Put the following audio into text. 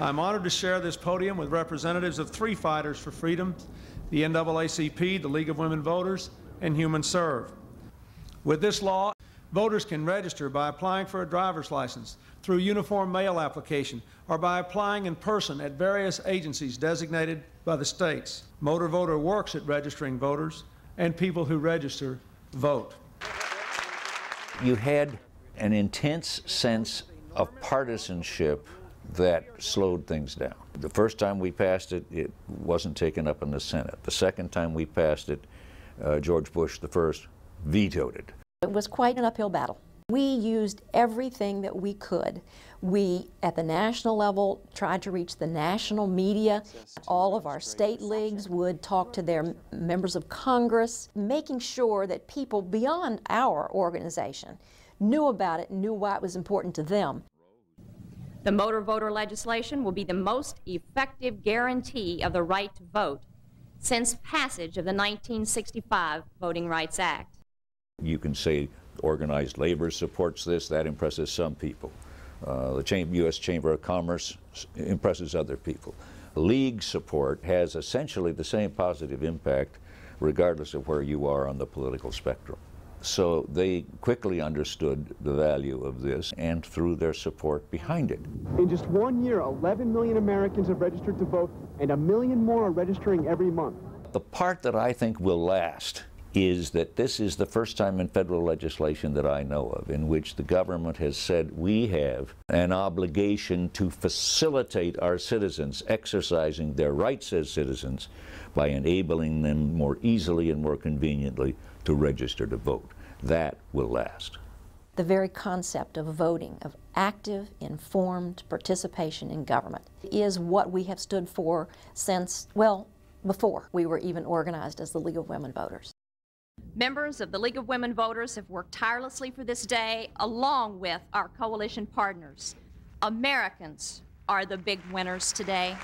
I'm honored to share this podium with representatives of three fighters for freedom: the NAACP, the League of Women Voters, and Human Serve. With this law, voters can register by applying for a driver's license, through uniform mail application, or by applying in person at various agencies designated by the states. Motor Voter works at registering voters, and people who register vote. You had an intense sense of partisanship that slowed things down. The first time we passed it, it wasn't taken up in the Senate. The second time we passed it, George Bush I vetoed it. It was quite an uphill battle. We used everything that we could. We, at the national level, tried to reach the national media. All of our state leagues would talk to their members of Congress, making sure that people beyond our organization knew about it and knew why it was important to them. The motor voter legislation will be the most effective guarantee of the right to vote since passage of the 1965 Voting Rights Act. You can say organized labor supports this, that impresses some people. The U.S. Chamber of Commerce impresses other people. League support has essentially the same positive impact regardless of where you are on the political spectrum. So they quickly understood the value of this and threw their support behind it. In just 1 year, 11 million Americans have registered to vote, and 1 million more are registering every month. The part that I think will last is that this is the first time in federal legislation that I know of in which the government has said we have an obligation to facilitate our citizens exercising their rights as citizens by enabling them more easily and more conveniently to register to vote. That will last. The very concept of voting, of active, informed participation in government, is what we have stood for since, well, before we were even organized as the League of Women Voters. Members of the League of Women Voters have worked tirelessly for this day, along with our coalition partners. Americans are the big winners today.